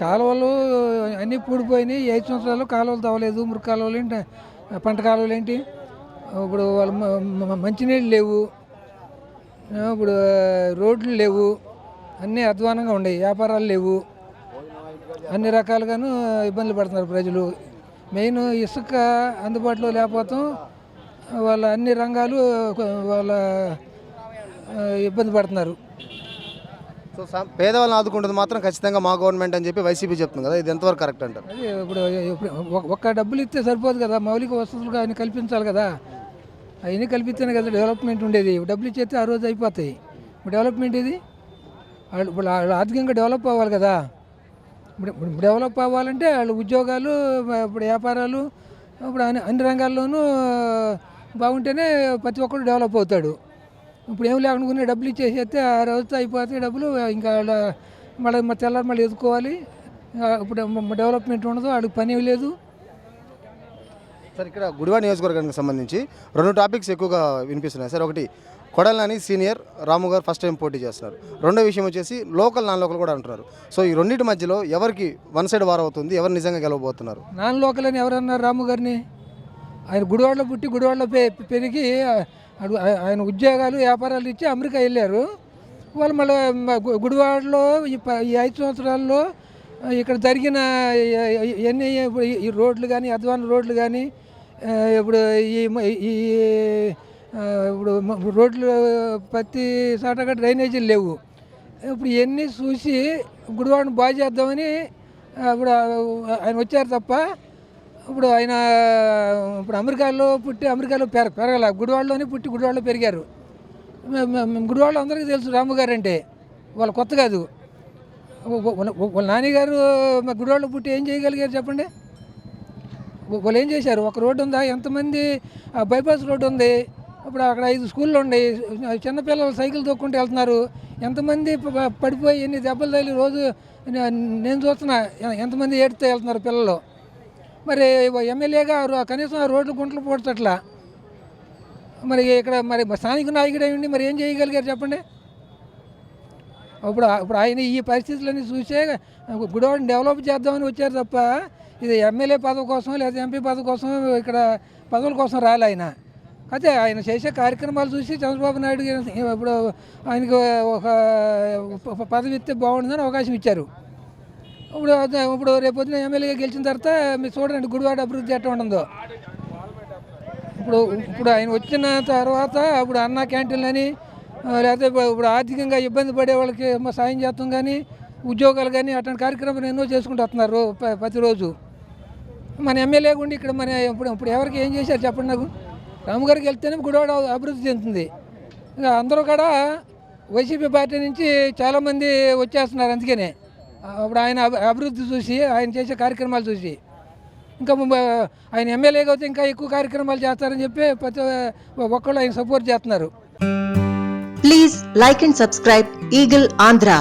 కాలువలు అన్నీ పూడిపోయినాయి. 5 సంవత్సరాలు కాలువలు తవ్వలేదు. మురికి కాలువలు ఏంటి, పంట కాలువలు ఏంటి, ఇప్పుడు వాళ్ళు మంచినీళ్ళు లేవు, ఇప్పుడు రోడ్లు లేవు, అన్నీ అధ్వానంగా ఉన్నాయి. వ్యాపారాలు లేవు, అన్ని రకాలుగాను ఇబ్బందులు పడుతున్నారు ప్రజలు. మెయిన్ ఇసుక అందుబాటులో లేకపోవటం వాళ్ళ అన్ని రంగాలు వాళ్ళ ఇబ్బంది పడుతున్నారు. సో పేదవాళ్ళని ఆదుకుంటుంది మాత్రం ఖచ్చితంగా మా గవర్నమెంట్ అని చెప్పి వైసీపీ చెప్తుంది కదా, ఇది ఎంతవరకు కరెక్ట్ అంటారు? అదే ఇప్పుడు ఒక్క డబ్బులు ఇస్తే సరిపోదు కదా, మౌలిక వసతులు అన్ని కల్పించాలి కదా. అవన్నీ కల్పిస్తేనే కదా డెవలప్మెంట్ ఉండేది. డబ్బులు ఇచ్చేస్తే ఆ రోజు అయిపోతాయి. ఇప్పుడు డెవలప్మెంట్ ఇది, ఇప్పుడు ఆర్థికంగా డెవలప్ అవ్వాలి కదా. ఇప్పుడు డెవలప్ అవ్వాలంటే వాళ్ళు ఉద్యోగాలు, ఇప్పుడు వ్యాపారాలు, ఇప్పుడు అన్ని రంగాల్లోనూ బాగుంటేనే ప్రతి ఒక్కరు డెవలప్ అవుతాడు. ఇప్పుడు ఏం లేకుండా డబ్బులు ఇచ్చేసేస్తే ఆ రోజుతో అయిపోతాయి డబ్బులు. ఇంకా మళ్ళీ తెల్లారి మళ్ళీ ఎదుర్కోవాలి. ఇప్పుడు డెవలప్మెంట్ ఉండదు, వాడికి పని లేదు. సార్ ఇక్కడ గుడివాడ నియోజకవర్గానికి సంబంధించి 2 టాపిక్స్ ఎక్కువగా వినిపిస్తున్నాయి సార్. ఒకటి కొడాలి నాని సీనియర్, రాము గారు ఫస్ట్ టైం పోటీ చేస్తున్నారు. రెండో విషయం వచ్చేసి లోకల్ నాన్ లోకల్ కూడా అంటున్నారు. సో ఈ రెండింటి మధ్యలో ఎవరికి వన్ సైడ్ వార్ అవుతుంది, ఎవరు నిజంగా గెలవబోతున్నారు? నాన్ లోకల్ అని ఎవరన్నారు? రాము గారిని. ఆయన గుడివాడలో పుట్టి గుడివాడలో పెరిగి ఆయన ఉద్యోగాలు వ్యాపారాలు ఇచ్చి అమెరికా వెళ్ళారు. వాళ్ళు మళ్ళీ గుడివాడలో ఈ 5 సంవత్సరాల్లో ఇక్కడ జరిగిన ఎన్ని ఈ రోడ్లు కానీ, అధ్వాన రోడ్లు కానీ, ఇప్పుడు ఈ ఇప్పుడు రోడ్లు ప్రతి చోటగా డ్రైనేజీలు లేవు. ఇప్పుడు ఇవన్నీ చూసి గుడివాడను బాగు చేద్దామని ఇప్పుడు ఆయన వచ్చారు తప్ప, ఇప్పుడు ఆయన ఇప్పుడు అమెరికాలో పుట్టి అమెరికాలో పెరగల, గుడివాడలోనే పుట్టి గుడివాడలో పెరిగారు. గుడివాడలో అందరికీ తెలుసు రాము గారు అంటే, వాళ్ళు కొత్త కాదు. వాళ్ళ నాన్నగారు గుడివాడలో పుట్టి ఏం చేయగలిగారు చెప్పండి? వాళ్ళు ఏం చేశారు? ఒక రోడ్డు ఉందా? ఎంతమంది బైపాస్ రోడ్డు ఉంది, ఇప్పుడు అక్కడ 5 స్కూళ్ళు ఉన్నాయి, చిన్నపిల్లలు సైకిల్ తొక్కుంటూ వెళ్తున్నారు. ఎంతమంది పడిపోయి ఎన్ని దెబ్బలు తగిలి రోజు నేను చూస్తున్నా, ఎంతమంది ఏడుతూ వెళ్తున్నారు పిల్లలు. మరి ఎమ్మెల్యేగా కనీసం ఆ రోడ్లు గుంటలు పోడ్చట్లా. మరి ఇక్కడ మరి స్థానిక నాయకుడు అయ్యండి, మరి ఏం చేయగలిగారు చెప్పండి? ఇప్పుడు ఆయన ఈ పరిస్థితులన్నీ చూసే గుడివాడని డెవలప్ చేద్దామని వచ్చారు తప్ప, ఇది ఎమ్మెల్యే పదవి కోసం లేదా ఎంపీ పదవి కోసం, ఇక్కడ పదవుల కోసం రాలే ఆయన. అయితే ఆయన చేసే కార్యక్రమాలు చూసి చంద్రబాబు నాయుడు ఇప్పుడు ఆయనకు ఒక పదవి ఇస్తే బాగుంటుందని అవకాశం ఇచ్చారు. ఇప్పుడు రేపొద్దున ఎమ్మెల్యేగా గెలిచిన తర్వాత మీరు చూడండి గుడివాడ అభివృద్ధి ఎట్లా ఉంటుందో. ఇప్పుడు ఆయన వచ్చిన తర్వాత ఇప్పుడు అన్నా క్యాంటీన్లు అని, లేకపోతే ఇప్పుడు ఆర్థికంగా ఇబ్బంది పడే వాళ్ళకి సాయం చేస్తాం కానీ, ఉద్యోగాలు కానీ అట్లాంటి కార్యక్రమాలు ఎన్నో చేసుకుంటూ వస్తున్నారు ప్రతిరోజు. మన ఎమ్మెల్యేగా ఉండి ఇక్కడ మన ఇప్పుడు ఎవరికి ఏం చేశారు చెప్పండి నాకు? రాముగారికి వెళ్తేనే గుడివాడ అభివృద్ధి చెందుతుంది. ఇంకా అందరూ కూడా వైసీపీ పార్టీ నుంచి చాలామంది వచ్చేస్తున్నారు. అందుకనే అప్పుడు ఆయన అభివృద్ధి చూసి, ఆయన చేసే కార్యక్రమాలు చూసి, ఇంకా ఆయన ఎమ్మెల్యేగా అయితే ఇంకా ఎక్కువ కార్యక్రమాలు చేస్తారని చెప్పి ప్రతి ఒక్కళ్ళు ఆయన సపోర్ట్ చేస్తున్నారు. Please like and subscribe eagle Andhra.